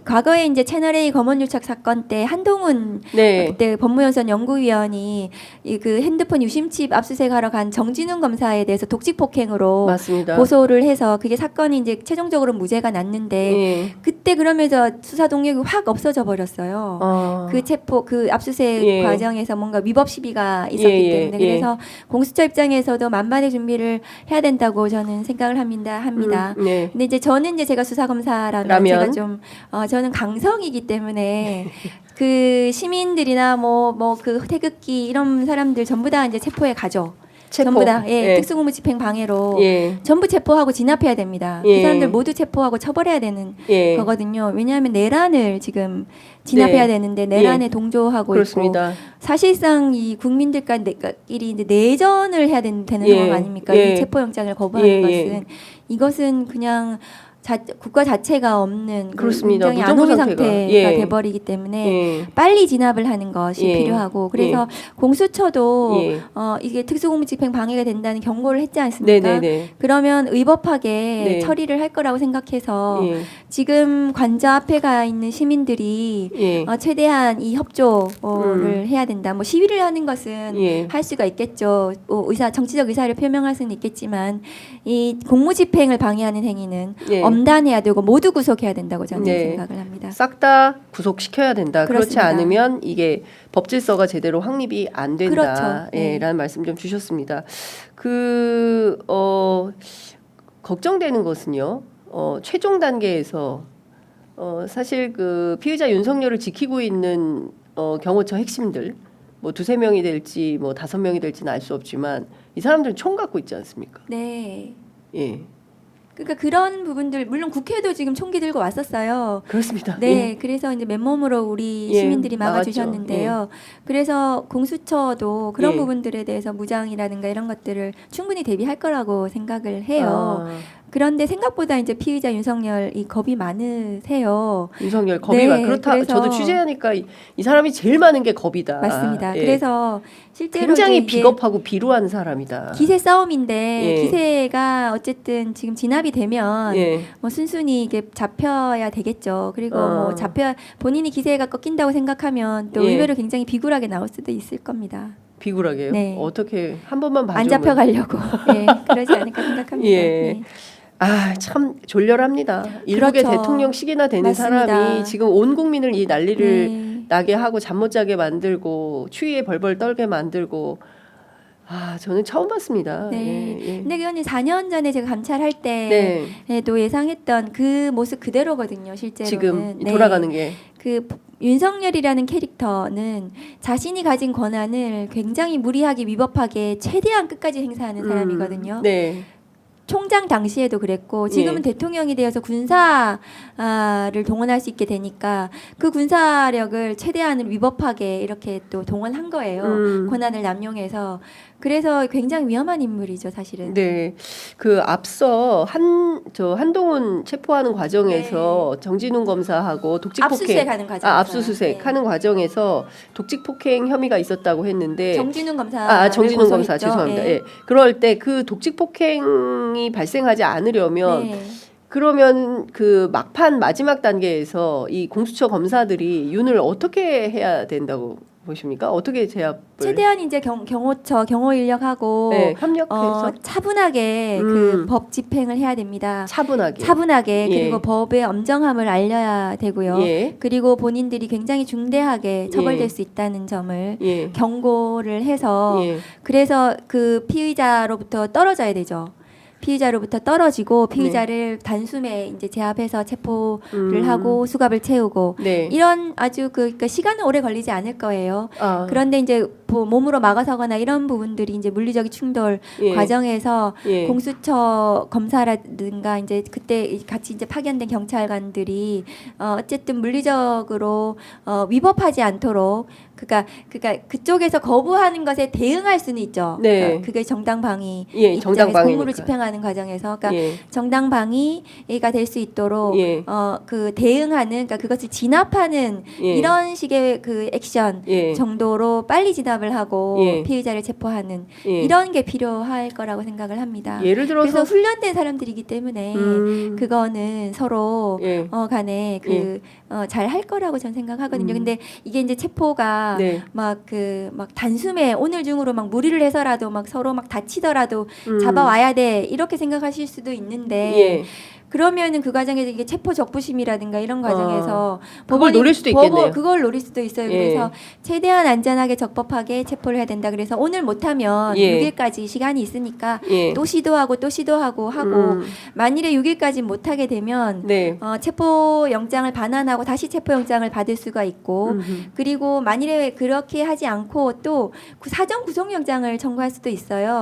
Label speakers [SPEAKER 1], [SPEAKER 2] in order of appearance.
[SPEAKER 1] 과거에 이제 채널A 검언유착 사건 때 한동훈 그때 법무연수원 연구위원이 그 핸드폰 유심칩 압수수색하러 간 정진훈 검사에 대해서 독직폭행으로
[SPEAKER 2] 맞습니다.
[SPEAKER 1] 고소를 해서 그게 사건이 이제 최종적으로 무죄가 났는데 그때 그러면서 수사 동력이 확 없어져 버렸어요. 그 압수수색 과정에서 뭔가 위법 시비가 있었기 때문에 그래서 공수처 입장에서도 만반의 준비를 해야 된다고 저는 생각을 합니다. 근데 이제 저는 이제 제가 수사 검사라면 제가 좀 저는 강성이기 때문에 그 시민들이나 뭐 그 태극기 이런 사람들 전부 다 이제 체포에 가죠. 전부 다 특수공무집행 방해로 전부 체포하고 진압해야 됩니다. 그 사람들 모두 체포하고 처벌해야 되는 거거든요. 왜냐하면 내란을 지금 진압해야 되는데 내란에 동조하고
[SPEAKER 2] 그렇습니다.
[SPEAKER 1] 있고 사실상 이 국민들끼리 이제 내전을 해야 되는 상황 아닙니까? 이 체포영장을 거부하는 것은 이것은 그냥 국가 자체가 없는 굉장히 안오미 상태가 돼버리기 때문에 빨리 진압을 하는 것이 필요하고 그래서 공수처도 이게 특수공무집행 방해가 된다는 경고를 했지 않습니까? 그러면 의법하게 처리를 할 거라고 생각해서 지금 관저 앞에 가 있는 시민들이 최대한 이 협조를 해야 된다. 뭐 시위를 하는 것은 할 수가 있겠죠. 정치적 의사를 표명할 수는 있겠지만 이 공무집행을 방해하는 행위는 엄단해야 되고 모두 구속해야 된다고 저는 생각을 합니다.
[SPEAKER 2] 싹 다 구속시켜야 된다. 그렇지 않으면 이게 법질서가 제대로 확립이 안 된다. 라는 말씀 좀 주셨습니다. 걱정되는 것은요. 최종 단계에서 사실 그 피의자 윤석열을 지키고 있는 경호처 핵심들 뭐 2-3명이 될지 뭐 5명이 될지는 알 수 없지만 이 사람들은 총 갖고 있지 않습니까?
[SPEAKER 1] 네. 그러니까 그런 부분들 물론 국회도 지금 총기 들고 왔었어요.
[SPEAKER 2] 그렇습니다.
[SPEAKER 1] 그래서 이제 맨몸으로 우리 시민들이 막아주셨는데요. 그래서 공수처도 그런 부분들에 대해서 무장이라든가 이런 것들을 충분히 대비할 거라고 생각을 해요. 그런데 생각보다 이제 피의자 윤석열 이 겁이 많으세요.
[SPEAKER 2] 윤석열 겁이 그렇다. 저도 취재하니까 이 사람이 제일 많은 게 겁이다.
[SPEAKER 1] 맞습니다. 그래서 실제로
[SPEAKER 2] 굉장히 비겁하고 비루한 사람이다.
[SPEAKER 1] 기세 싸움인데 기세가 어쨌든 지금 진압이 되면 뭐 순순히 이게 잡혀야 되겠죠. 그리고 뭐 본인이 기세가 꺾인다고 생각하면 또 의외로 굉장히 비굴하게 나올 수도 있을 겁니다.
[SPEAKER 2] 비굴하게요? 어떻게 한 번만 봐주면
[SPEAKER 1] 안 잡혀가려고 그러지 않을까 생각합니다.
[SPEAKER 2] 참 졸렬합니다. 일국의 대통령식이나 되는 사람이 지금 온 국민을 이 난리를 나게 하고 잠 못 자게 만들고 추위에 벌벌 떨게 만들고 저는 처음 봤습니다.
[SPEAKER 1] 근데 그건 4년 전에 제가 감찰할 때도 예상했던 그 모습 그대로거든요. 실제로는
[SPEAKER 2] 지금 돌아가는 게
[SPEAKER 1] 그 윤석열이라는 캐릭터는 자신이 가진 권한을 굉장히 무리하게 위법하게 최대한 끝까지 행사하는 사람이거든요. 총장 당시에도 그랬고 지금은 대통령이 되어서 군사를 동원할 수 있게 되니까 그 군사력을 최대한 위법하게 이렇게 또 동원한 거예요. 권한을 남용해서. 그래서 굉장히 위험한 인물이죠, 사실은.
[SPEAKER 2] 그 앞서 한동훈 체포하는 과정에서 정진훈 검사하고 독직폭행하는 과정에서 압수수색하는 과정에서 독직폭행 혐의가 있었다고 했는데
[SPEAKER 1] 정진훈 검사
[SPEAKER 2] 정진훈 검사 죄송합니다. 그럴 때 그 독직폭행이 발생하지 않으려면 그러면 그 막판 마지막 단계에서 이 공수처 검사들이 윤을 어떻게 해야 된다고 보십니까? 어떻게 제압을?
[SPEAKER 1] 최대한 이제 경호처 경호 인력하고
[SPEAKER 2] 협력해서
[SPEAKER 1] 차분하게 그 법 집행을 해야 됩니다. 차분하게 그리고 법의 엄정함을 알려야 되고요. 그리고 본인들이 굉장히 중대하게 처벌될 수 있다는 점을 경고를 해서 그래서 그 피의자로부터 떨어져야 되죠. 피의자로부터 떨어지고 피의자를 단숨에 이제 제압해서 체포를 하고 수갑을 채우고 이런 아주 그러니까 시간은 오래 걸리지 않을 거예요. 그런데 이제 몸으로 막아서거나 이런 부분들이 이제 물리적인 충돌 과정에서 공수처 검사라든가 이제 그때 같이 이제 파견된 경찰관들이 어쨌든 물리적으로 위법하지 않도록 그러니까 그쪽에서 거부하는 것에 대응할 수는 있죠. 그러니까 그게 정당방위 입장에서 공무를 집행하는 과정에서 그러니까 정당방위가 될 수 있도록 그 대응하는 그러니까 그것을 진압하는 이런 식의 그 액션 정도로 빨리 진압 진압을 하고
[SPEAKER 2] 예.
[SPEAKER 1] 피의자를 체포하는
[SPEAKER 2] 예.
[SPEAKER 1] 이런 게 필요할 거라고 생각을 합니다.
[SPEAKER 2] 예를 들어서
[SPEAKER 1] 그래서 훈련된 사람들이기 때문에 그거는 서로
[SPEAKER 2] 예.
[SPEAKER 1] 간에 잘 할 거라고 전 생각하거든요. 근데 이게 이제 체포가
[SPEAKER 2] 네.
[SPEAKER 1] 막 단숨에 오늘 중으로 막 무리를 해서라도 막 서로 막 다치더라도 잡아와야 돼 이렇게 생각하실 수도 있는데
[SPEAKER 2] 예.
[SPEAKER 1] 그러면은 그 과정에서 이게 체포 적부심이라든가 이런 과정에서
[SPEAKER 2] 그걸 노릴 수도 있겠네요.
[SPEAKER 1] 그걸 노릴 수도 있어요. 그래서 최대한 안전하게 적법하게 체포를 해야 된다. 그래서 오늘 못하면 6일까지 시간이 있으니까 또 시도하고 하고 만일에 6일까지 못하게 되면
[SPEAKER 2] 네.
[SPEAKER 1] 체포 영장을 반환하고 다시 체포 영장을 받을 수가 있고 그리고 만일에 그렇게 하지 않고 또 사전 구속 영장을 청구할 수도 있어요.